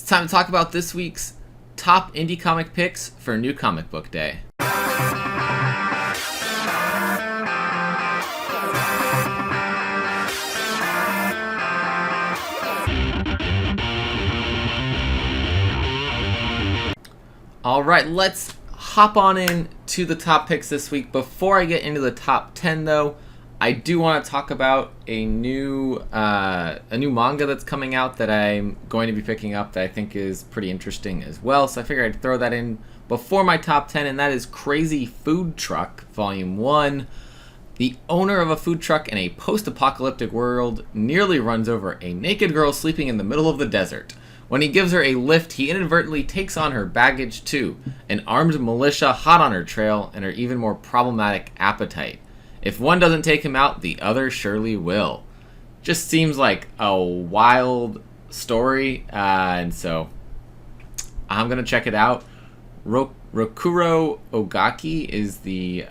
It's time to talk about this week's top indie comic picks for New Comic Book Day. Alright, let's hop on in to the top picks this week. Before I get into the top 10 though, I do want to talk about a new manga that's coming out that I'm going to be picking up that I think is pretty interesting as well. So I figured I'd throw that in before my top 10, and that is Crazy Food Truck Volume 1. The owner of a food truck in a post-apocalyptic world nearly runs over a naked girl sleeping in the middle of the desert. When he gives her a lift, he inadvertently takes on her baggage too, an armed militia hot on her trail and her even more problematic appetite. If one doesn't take him out, the other surely will. Just seems like a wild story, and so I'm going to check it out. Rokuro Ogaki is the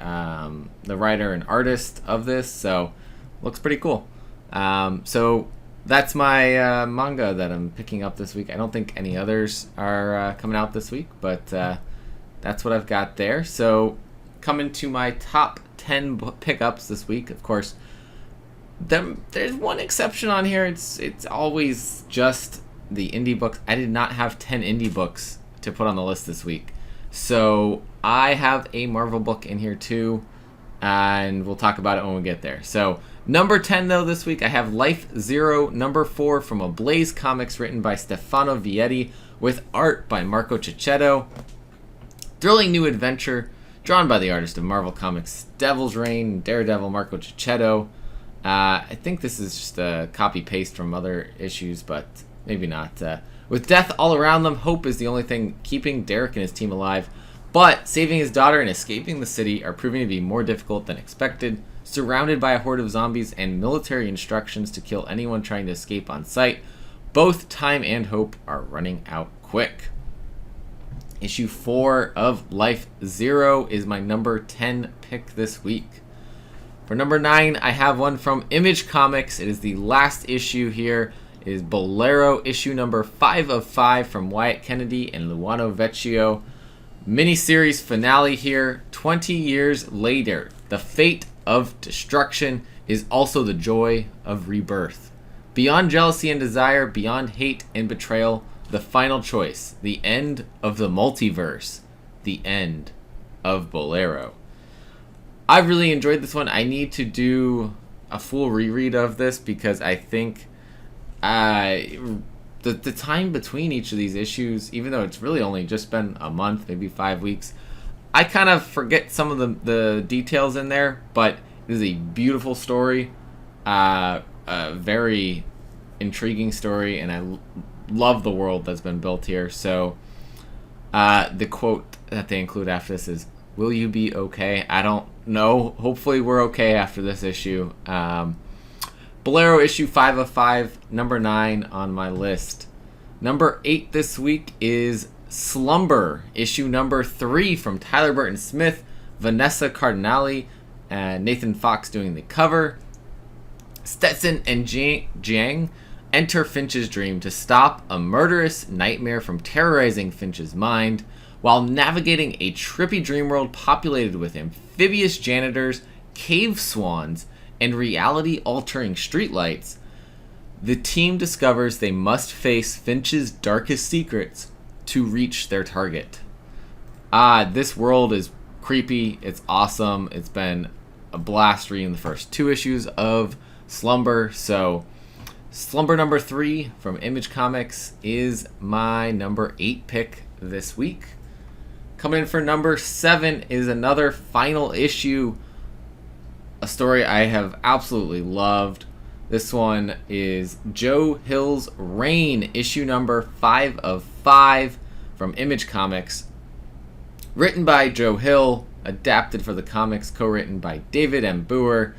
writer and artist of this, so looks pretty cool. So that's my manga that I'm picking up this week. I don't think any others are coming out this week, but that's what I've got there. So coming to my top 10 pickups this week, of course, there's one exception on here. It's always just the indie books. I did not have 10 indie books to put on the list this week. So I have a Marvel book in here too, and we'll talk about it when we get there. So number 10 though this week, I have Life Zero number 4 from Ablaze Comics, written by Stefano Vietti with art by Marco Cicchetto. Thrilling new adventure drawn by the artist of Marvel Comics Devil's Reign, Daredevil, Marco Cicchetto. I think this is just a copy-paste from other issues, but maybe not. With death all around them, hope is the only thing keeping Derek and his team alive. But saving his daughter and escaping the city are proving to be more difficult than expected. Surrounded by a horde of zombies and military instructions to kill anyone trying to escape on sight, both time and hope are running out quick. Issue 4 of Life Zero is my number 10 pick this week. For number 9, I have one from Image Comics. It is the last issue here. It is Bolero, issue number 5 of 5 from Wyatt Kennedy and Luano Vecchio. Miniseries finale here. 20 years later, the fate of destruction is also the joy of rebirth. Beyond jealousy and desire, beyond hate and betrayal, the final choice, the end of the multiverse, the end of Bolero. I really enjoyed this one. I need to do a full reread of this because I think the time between each of these issues, even though it's really only just been a month, maybe 5 weeks, I kind of forget some of the details in there, but it is a beautiful story, a very intriguing story, and I love the world that's been built here. So the quote that they include after this is, "Will you be okay?" I don't know. Hopefully we're okay after this issue. Bolero issue 5 of 5, number 9 on my list. Number 8 this week is Slumber, issue number 3 from Tyler Burton Smith, Vanessa Cardinale, and Nathan Fox doing the cover. Stetson and Jiang enter Finch's dream to stop a murderous nightmare from terrorizing Finch's mind while navigating a trippy dream world populated with amphibious janitors, cave swans, and reality-altering streetlights. The team discovers they must face Finch's darkest secrets to reach their target. This world is creepy. It's awesome. It's been a blast reading the first 2 issues of Slumber. So Slumber number 3 from Image Comics is my number 8 pick this week. Coming in for number 7 is another final issue, a story I have absolutely loved. This one is Joe Hill's Reign, issue number 5 of 5 from Image Comics. Written by Joe Hill, adapted for the comics, co-written by David M. Booher,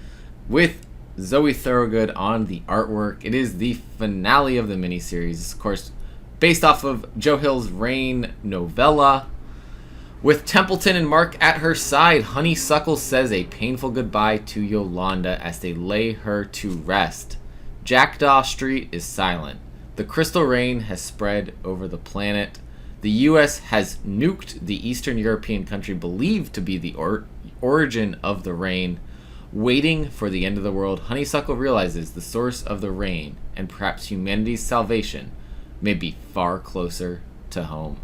with Zoe Thorogood on the artwork. It is the finale of the miniseries. It's, of course, based off of Joe Hill's Reign novella. With Templeton and Mark at her side, Honeysuckle says a painful goodbye to Yolanda as they lay her to rest. Jackdaw Street is silent, The crystal rain has spread over the planet. The U.S. has nuked the Eastern European country believed to be the origin of the rain. Waiting for the end of the world, Honeysuckle realizes the source of the rain and perhaps humanity's salvation may be far closer to home.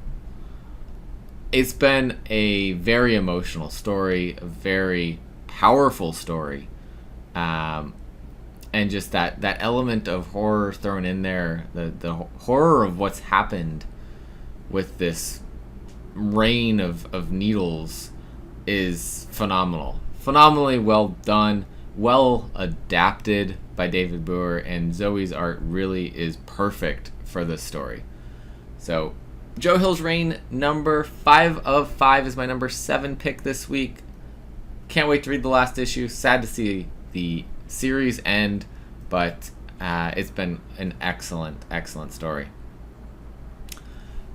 It's been a very emotional story, a very powerful story, and just that element of horror thrown in there, the horror of what's happened with this rain of needles is phenomenal. Phenomenally well done, well adapted by David Boer, and Zoe's art really is perfect for this story. So, Joe Hill's Reign, number 5 of 5 is my number 7 pick this week. Can't wait to read the last issue. Sad to see the series end, but it's been an excellent, excellent story.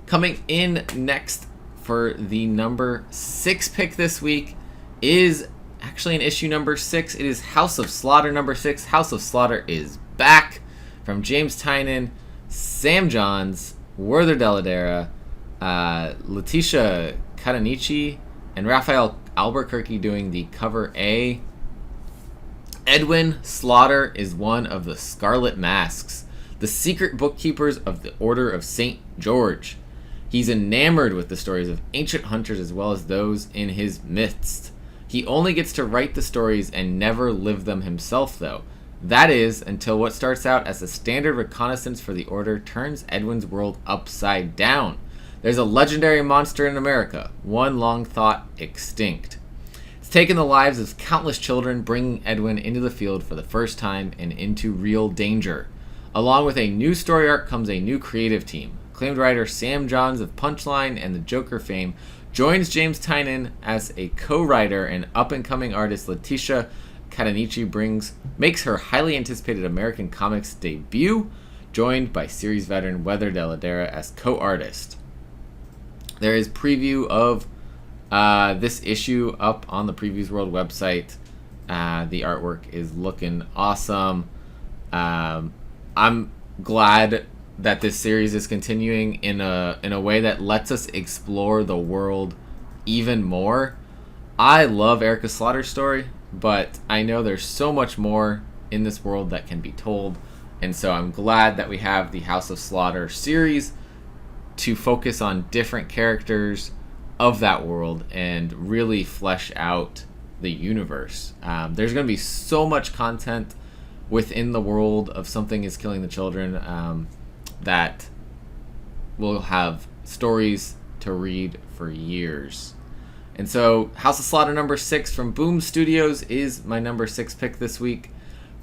Coming in next for the number 6 pick this week is actually in issue number 6. It is House of Slaughter number 6. House of Slaughter is back from James Tynion, Sam Johns, Werther Dell'Edera, Letitia Cadanici, and Raphael Albuquerque doing the cover A. Edwin Slaughter is one of the Scarlet Masks, the secret bookkeepers of the Order of St. George. He's enamored with the stories of ancient hunters as well as those in his midst. He only gets to write the stories and never live them himself, though. That is, until what starts out as a standard reconnaissance for the Order turns Edwin's world upside down. There's a legendary monster in America, one long thought extinct. It's taken the lives of countless children, bringing Edwin into the field for the first time and into real danger. Along with a new story arc comes a new creative team. Acclaimed writer Sam Johns of Punchline and the Joker fame joins James Tynion as a co-writer, and up-and-coming artist Letitia Cadanici makes her highly anticipated American comics debut, joined by series veteran Werther Dell'Edera as co-artist. There is preview of this issue up on the Previews World website. The artwork is looking awesome. I'm glad that this series is continuing in a way that lets us explore the world even more. I love Erica Slaughter's story, but I know there's so much more in this world that can be told, and so I'm glad that we have the House of Slaughter series to focus on different characters of that world and really flesh out the universe. There's going to be so much content within the world of Something is Killing the Children that we'll have stories to read for years. And so House of Slaughter number 6 from Boom Studios is my number 6 pick this week.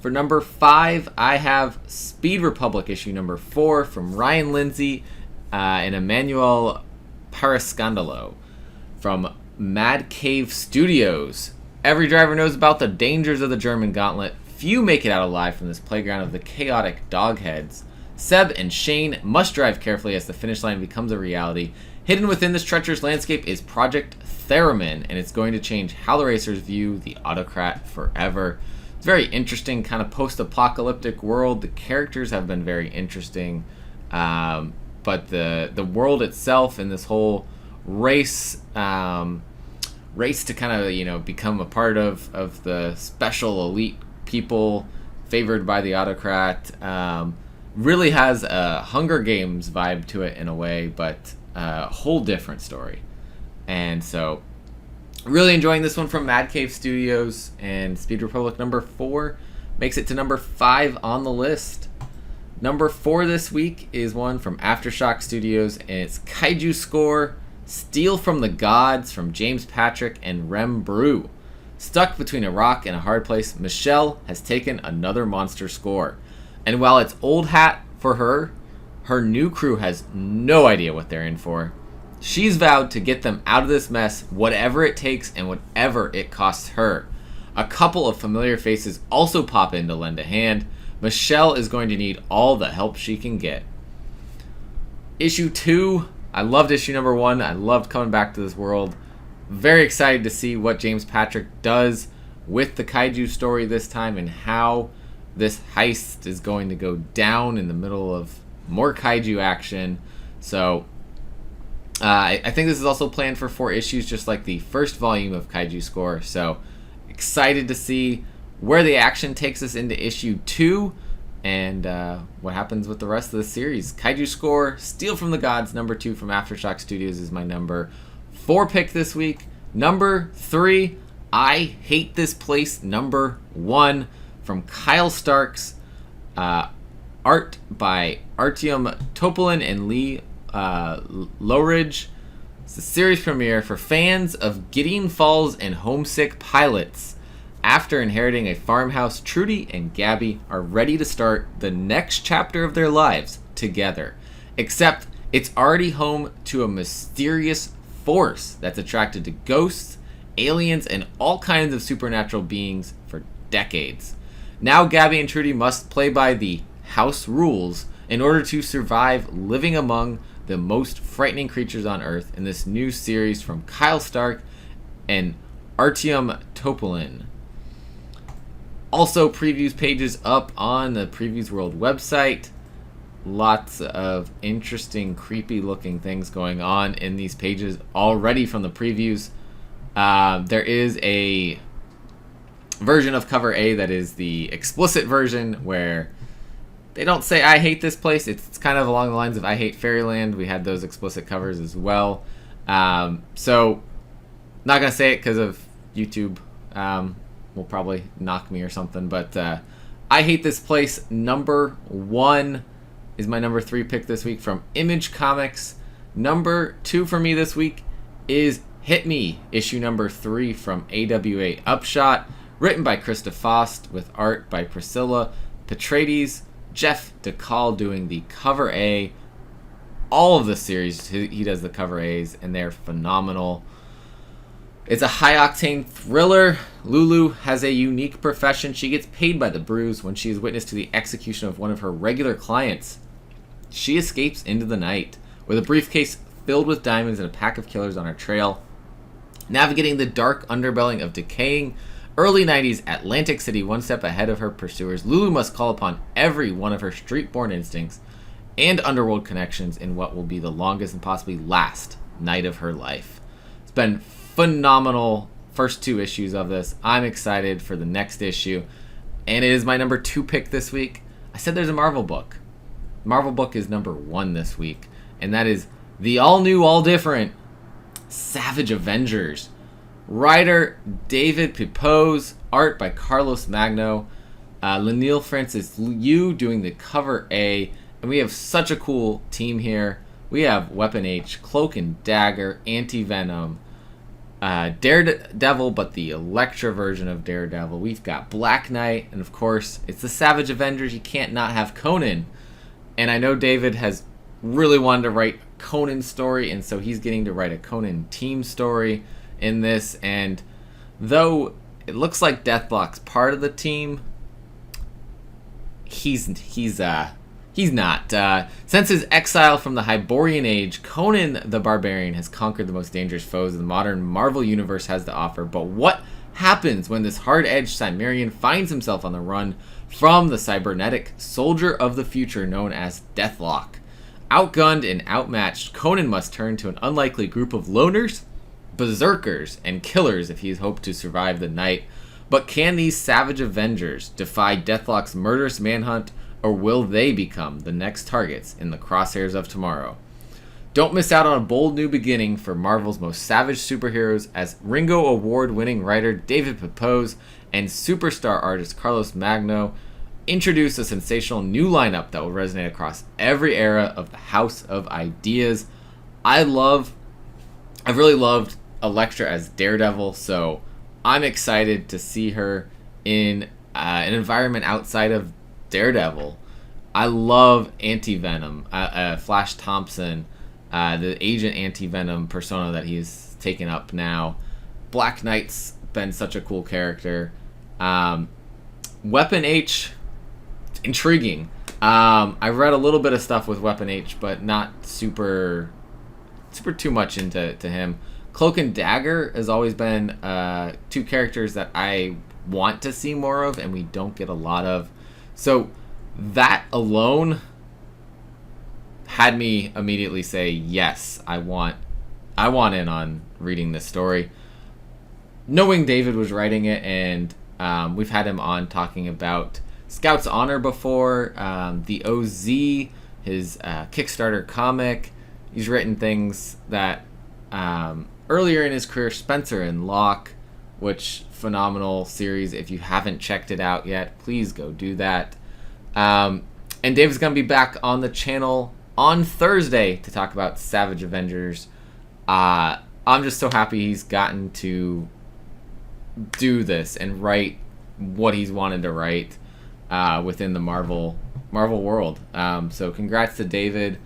For number 5, I have Speed Republic issue number 4 from Ryan Lindsay and Emmanuel Parascandalo from Mad Cave Studios. Every driver knows about the dangers of the German gauntlet. Few make it out alive from this playground of the chaotic dogheads. Seb and Shane must drive carefully as the finish line becomes a reality. Hidden within this treacherous landscape is Project Theremin, and it's going to change how the racers view the autocrat forever. It's a very interesting kind of post-apocalyptic world. The characters have been very interesting, but the world itself and this whole race to kind of become a part of the special elite people favored by the autocrat really has a Hunger Games vibe to it in a way, but a whole different story. And so really enjoying this one from Mad Cave Studios, and Speed Republic number 4 makes it to number 5 on the list. Number 4 this week is one from Aftershock Studios, and it's Kaiju Score, Steal from the Gods from James Patrick and Rem Brew. Stuck between a rock and a hard place, Michelle has taken another monster score. And while it's old hat for her, her new crew has no idea what they're in for. She's vowed to get them out of this mess, whatever it takes and whatever it costs her. A couple of familiar faces also pop in to lend a hand. Michelle is going to need all the help she can get. Issue 2, I loved issue number 1. I loved coming back to this world. Very excited to see what James Patrick does with the kaiju story this time and how this heist is going to go down in the middle of more kaiju action. So I think this is also planned for 4 issues, just like the first volume of Kaiju Score. So excited to see where the action takes us into issue 2 and what happens with the rest of the series. Kaiju Score, Steal from the Gods, number 2 from Aftershock Studios is my number 4 pick this week. Number 3, I Hate This Place, number 1 from Kyle Starks. Art by Artyom Topolin and Lee Lowridge. It's the series premiere for fans of Gideon Falls and homesick pilots. After inheriting a farmhouse, Trudy and Gabby are ready to start the next chapter of their lives together. Except it's already home to a mysterious force that's attracted to ghosts, aliens, and all kinds of supernatural beings for decades. Now Gabby and Trudy must play by the house rules in order to survive living among the most frightening creatures on Earth in this new series from Kyle Stark and Artyom Topolin. Also, previews pages up on the Previews World website. Lots of interesting, creepy looking things going on in these pages already from the previews. There is a version of cover A that is the explicit version where they don't say I hate this place. It's kind of along the lines of I hate Fairyland. We had those explicit covers as well. So not going to say it because of YouTube. Will probably knock me or something. But I Hate This Place, number 1 is my number 3 pick this week from Image Comics. Number 2 for me this week is Hit Me, issue number 3 from AWA Upshot. Written by Krista Faust with art by Priscilla Petrades. Jeff DeCall doing the cover A. All of the series, he does the cover A's, and they're phenomenal. It's a high-octane thriller. Lulu has a unique profession. She gets paid by the bruise when she is witness to the execution of one of her regular clients. She escapes into the night with a briefcase filled with diamonds and a pack of killers on her trail. Navigating the dark underbelly of decaying early 90s Atlantic City one step ahead of her pursuers, Lulu must call upon every one of her street-born instincts and underworld connections in what will be the longest and possibly last night of her life. It's been phenomenal first 2 issues of this. I'm excited for the next issue, and it is my number 2 pick this week. I said there's a Marvel book. Marvel book is number 1 this week, and that is the all-new, all-different Savage Avengers. Writer David Pepose, art by Carlos Magno, Lanil Francis Yu doing the cover A, and we have such a cool team here. We have Weapon H, Cloak and Dagger, Anti-Venom, Daredevil, but the Elektra version of Daredevil. We've got Black Knight, and of course, it's the Savage Avengers. You can't not have Conan. And I know David has really wanted to write Conan's story, and so he's getting to write a Conan team story in this. And though it looks like Deathlock's part of the team, he's not. Since his exile from the Hyborian Age, Conan the Barbarian has conquered the most dangerous foes the modern Marvel Universe has to offer. But what happens when this hard-edged Cimmerian finds himself on the run from the cybernetic soldier of the future known as Deathlock? Outgunned and outmatched, Conan must turn to an unlikely group of loners, berserkers, and killers if he is hoped to survive the night. But can these Savage Avengers defy Deathlock's murderous manhunt, or will they become the next targets in the crosshairs of tomorrow? Don't miss out on a bold new beginning for Marvel's most savage superheroes as Ringo Award-winning writer David Pepose and superstar artist Carlos Magno introduce a sensational new lineup that will resonate across every era of the House of Ideas. I've really loved Elektra as Daredevil, so I'm excited to see her in an environment outside of Daredevil. I love Anti-Venom, Flash Thompson, the agent Anti-Venom persona that he's taken up now. Black Knight's been such a cool character. Weapon H, intriguing. I read a little bit of stuff with Weapon H, but not super too much into him. Cloak and Dagger has always been 2 characters that I want to see more of, and we don't get a lot of. So that alone had me immediately say, yes, I want in on reading this story. Knowing David was writing it, and we've had him on talking about Scout's Honor before, the OZ, his Kickstarter comic. He's written things that earlier in his career, Spencer and Locke, which phenomenal series. If you haven't checked it out yet, please go do that. And Dave's going to be back on the channel on Thursday to talk about Savage Avengers. I'm just so happy he's gotten to do this and write what he's wanted to write within the Marvel world. So congrats to David.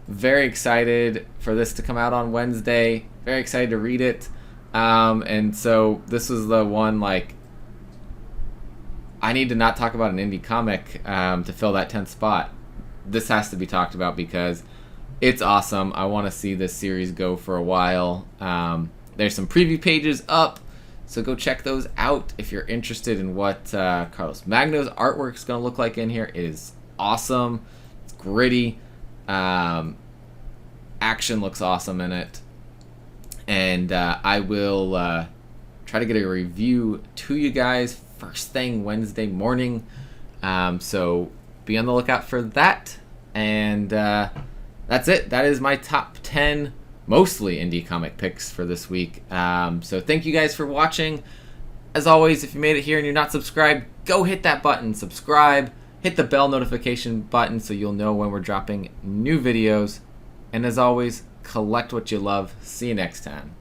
Very excited for this to come out on Wednesday. Very excited to read it. And so this was the one, like, I need to not talk about an indie comic to fill that 10th spot. This has to be talked about because it's awesome. I want to see this series go for a while. There's some preview pages up, so go check those out if you're interested in what Carlos Magno's artwork is going to look like in here. It is awesome. It's gritty. Action looks awesome in it. And I will try to get a review to you guys first thing Wednesday morning. So be on the lookout for that. And that's it. That is my top 10 mostly indie comic picks for this week. So thank you guys for watching. As always, if you made it here and you're not subscribed, go hit that button, subscribe, hit the bell notification button so you'll know when we're dropping new videos. And as always, collect what you love. See you next time.